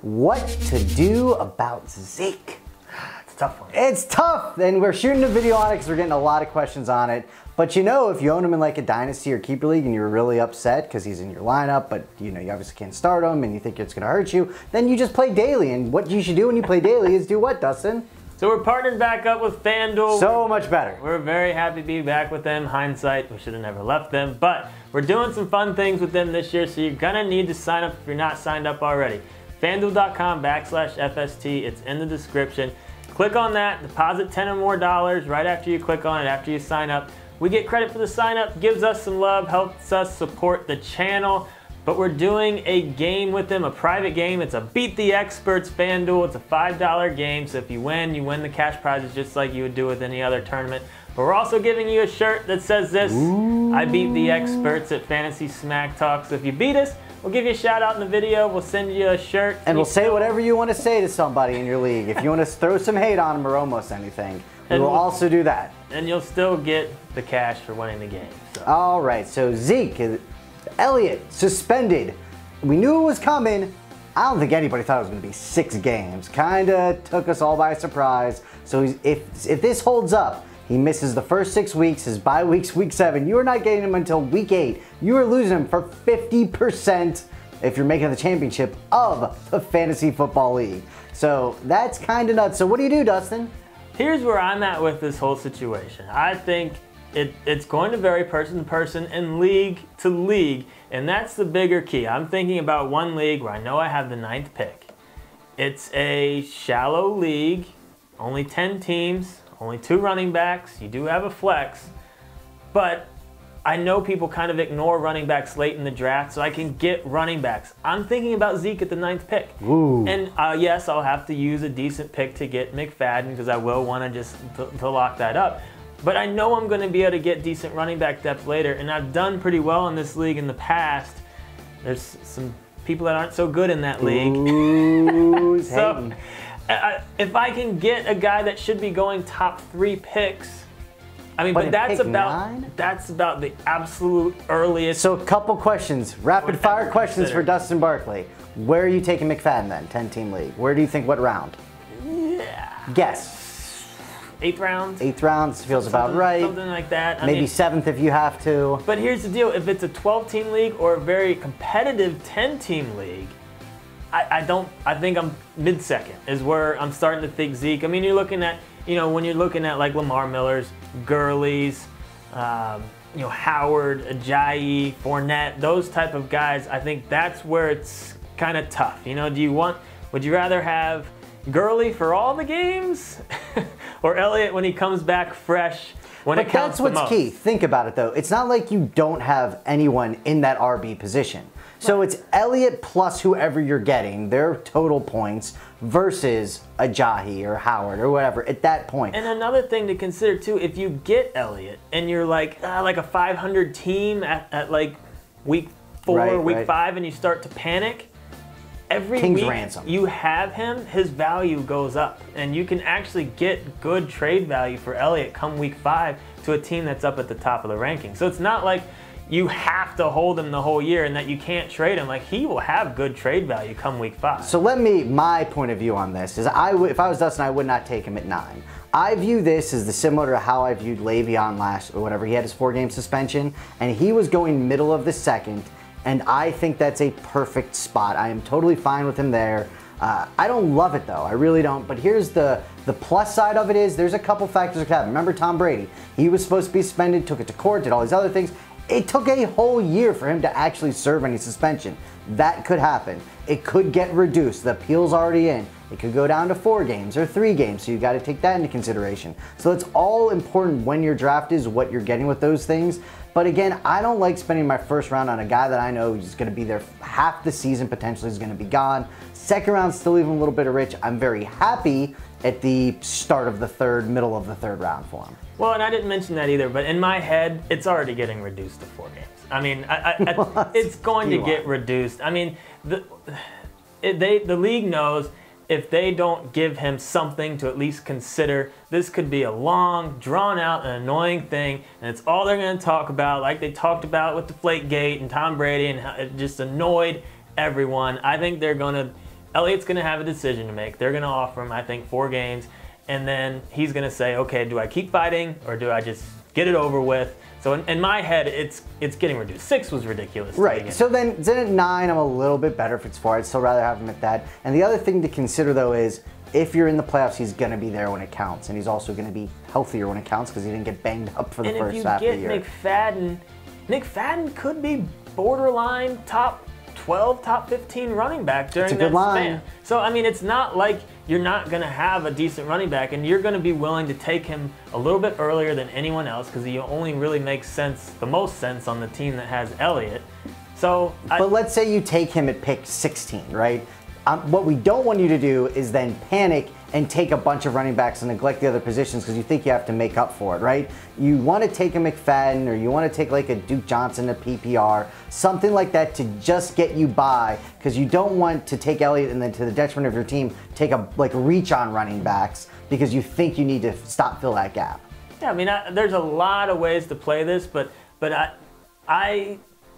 what to do about Zeke. It's a tough one. It's tough, and we're shooting a video on it because we're getting a lot of questions on it. But you know, if you own him in like a dynasty or keeper league and you're really upset because he's in your lineup, but you know you obviously can't start him and you think it's going to hurt you, then you just play daily. And what you should do when you play daily is do what, Dustin? So we're partnered back up with FanDuel. So much better. We're very happy to be back with them. Hindsight, we should have never left them. But we're doing some fun things with them this year, so you're going to need to sign up if you're not signed up already. FanDuel.com/FST. It's in the description. Click on that, deposit $10 or more right after you click on it, after you sign up. We get credit for the sign up, gives us some love, helps us support the channel. But we're doing a game with them, a private game. It's a Beat the Experts FanDuel. It's a $5 game, so if you win the cash prizes just like you would do with any other tournament. But we're also giving you a shirt that says this: Ooh. I beat the experts at Fantasy Smack Talk. So if you beat us, we'll give you a shout out in the video. We'll send you a shirt. And we'll say whatever you want to say to somebody in your league. If you want to throw some hate on them or almost anything, we will also do that. And you'll still get the cash for winning the game. So. All right, so Zeke Elliott suspended. We knew it was coming. I don't think anybody thought it was going to be 6 games. Kind of took us all by surprise. So if this holds up, he misses the first 6 weeks. His bye week's week 7. You are not getting him until week 8. You are losing him for 50% if you're making the championship of the Fantasy Football League. So that's kind of nuts. So what do you do, Dustin? Here's where I'm at with this whole situation. I think it's going to vary person to person and league to league, and that's the bigger key. I'm thinking about one league where I know I have the 9th pick. It's a shallow league, only 10 teams, only 2 running backs. You do have a flex, but I know people kind of ignore running backs late in the draft, so I can get running backs. I'm thinking about Zeke at the 9th pick. Ooh. And yes, I'll have to use a decent pick to get McFadden because I will want to just to lock that up. But I know I'm going to be able to get decent running back depth later, and I've done pretty well in this league in the past. There's some people that aren't so good in that league. Ooh, So if I can get a guy that should be going top 3 picks, I mean, but that's about the absolute earliest. So a couple questions, rapid fire questions for Dustin Barkley. Where are you taking McFadden then, 10-team league? Where do you think, what round? Yeah. Guess. 8th round? 8th round feels about right. Something like that. Maybe 7th if you have to. But here's the deal, if it's a 12-team league or a very competitive 10-team league, I think I'm mid-second is where I'm starting to think Zeke. I mean, you're looking at, when you're looking at like Lamar Miller's, Gurley's, Howard, Ajayi, Fournette, those type of guys, I think that's where it's kind of tough. Would you rather have Gurley for all the games or Elliott when he comes back fresh when it counts the most? But that's what's key. Think about it though. It's not like you don't have anyone in that RB position. So it's Elliott plus whoever you're getting, their total points, versus Ajayi or Howard or whatever at that point. And another thing to consider too, if you get Elliott and you're like a 500 team at like week 4, week 5, and you start to panic, every King's week ransom. you have him, his value goes up. And you can actually get good trade value for Elliott come week 5 to a team that's up at the top of the ranking. So it's not like you have to hold him the whole year and that you can't trade him. Like, he will have good trade value come week 5. So my point of view on this is if I was Dustin, I would not take him at 9. I view this as similar to how I viewed Le'Veon last, or whatever. He had his 4-game suspension, and he was going middle of the 2nd, and I think that's a perfect spot. I am totally fine with him there. I don't love it though, I really don't, but here's the plus side of it is there's a couple factors that could happen. Remember Tom Brady, he was supposed to be suspended, took it to court, did all these other things. It took a whole year for him to actually serve any suspension. That could happen. It could get reduced. The appeal's already in. It could go down to 4 games or 3 games, so you got to take that into consideration. So it's all important when your draft is what you're getting with those things. But again, I don't like spending my first round on a guy that I know is going to be there half the season, potentially is going to be gone. Second round, still leaving a little bit of rich. I'm very happy at the start of the 3rd, middle of the 3rd round for him. Well, and I didn't mention that either, but in my head, it's already getting reduced to 4 games. I mean, it's going to get reduced. I mean, the league knows if they don't give him something to at least consider, this could be a long, drawn-out, and annoying thing, and it's all they're going to talk about, like they talked about with Deflategate and Tom Brady, and how it just annoyed everyone. I think they're going to Elliott's going to have a decision to make. They're going to offer him, I think, 4 games, and then he's going to say, okay, do I keep fighting or do I just get it over with? So in my head, it's getting reduced. 6 was ridiculous. Right. So then at 9, I'm a little bit better if it's 4. I'd still rather have him at that. And the other thing to consider, though, is if you're in the playoffs, he's going to be there when it counts. And he's also going to be healthier when it counts because he didn't get banged up for the first half of the year. And if you get McFadden could be borderline top 12, top 15 running back during that span. So, I mean, it's not like you're not going to have a decent running back, and you're going to be willing to take him a little bit earlier than anyone else because he only really makes sense, the most sense on the team that has Elliott. So, but let's say you take him at pick 16, right? What we don't want you to do is then panic and take a bunch of running backs and neglect the other positions because you think you have to make up for it, right? You want to take a McFadden or you want to take like a Duke Johnson, a PPR, something like that to just get you by because you don't want to take Elliott and then to the detriment of your team, take a reach on running backs because you think you need to fill that gap. Yeah, I mean, there's a lot of ways to play this, but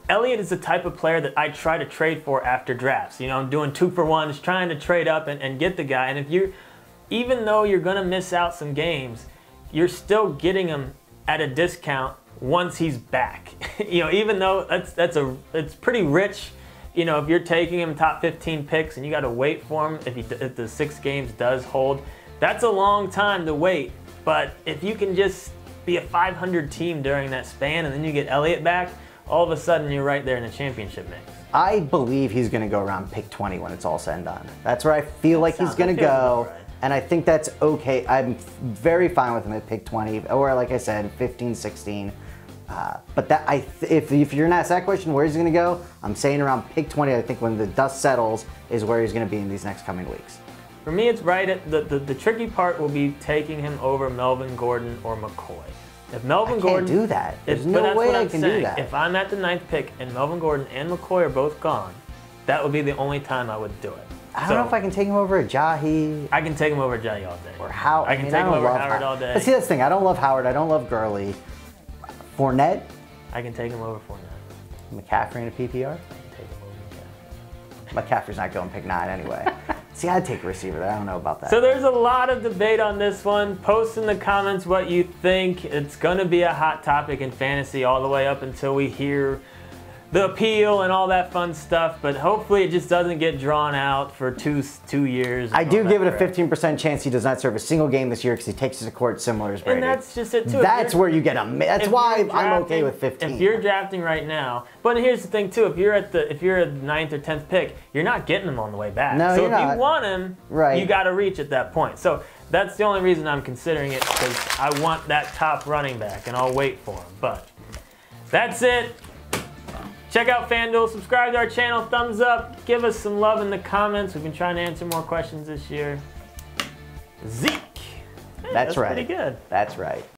Elliott is the type of player that I try to trade for after drafts. You know, I'm doing 2-for-1s, trying to trade up and get the guy. And if even though you're going to miss out some games, you're still getting him at a discount once he's back. You know, even though it's pretty rich. You know, if you're taking him top 15 picks and you got to wait for him if the 6 games does hold, that's a long time to wait. But if you can just be a 500 team during that span and then you get Elliott back, all of a sudden you're right there in the championship mix. I believe he's going to go around pick 20 when it's all said and done. That's where I feel like he's going to go. Right. And I think that's okay. I'm very fine with him at pick 20, or like I said, 15, 16. But if you're going to ask that question, where he's going to go, I'm saying around pick 20. I think when the dust settles is where he's going to be in these next coming weeks. For me, it's right at the tricky part will be taking him over Melvin Gordon or McCoy. If Melvin Gordon can't do that. There's no way I can do that. If I'm at the 9th pick and Melvin Gordon and McCoy are both gone, that would be the only time I would do it. I don't know if I can take him over Ajayi. I can take him over Ajayi all day. Or Howard. I can take him over Howard all day. But see, that's the thing. I don't love Howard. I don't love Gurley. Fournette. I can take him over Fournette. McCaffrey in a PPR. I can take him over McCaffrey. McCaffrey's not going pick 9 anyway. See, I'd take a receiver there. I don't know about that. So there's a lot of debate on this one. Post in the comments what you think. It's going to be a hot topic in fantasy all the way up until we hear the appeal and all that fun stuff, but hopefully it just doesn't get drawn out for two years. I do give it a 15% chance he does not serve a single game this year because he takes it to court similar as Brady. And that's just it too. That's where you get him. That's why I'm okay with 15. If you're drafting right now, but here's the thing too, if you're at the 9th or 10th pick, you're not getting him on the way back. No, so you're if not. You want him, right, you got to reach at that point. So that's the only reason I'm considering it, because I want that top running back and I'll wait for him. But that's it. Check out FanDuel, subscribe to our channel, thumbs up, give us some love in the comments. We've been trying to answer more questions this year. Zeke. Hey, that's right. Pretty good. That's right.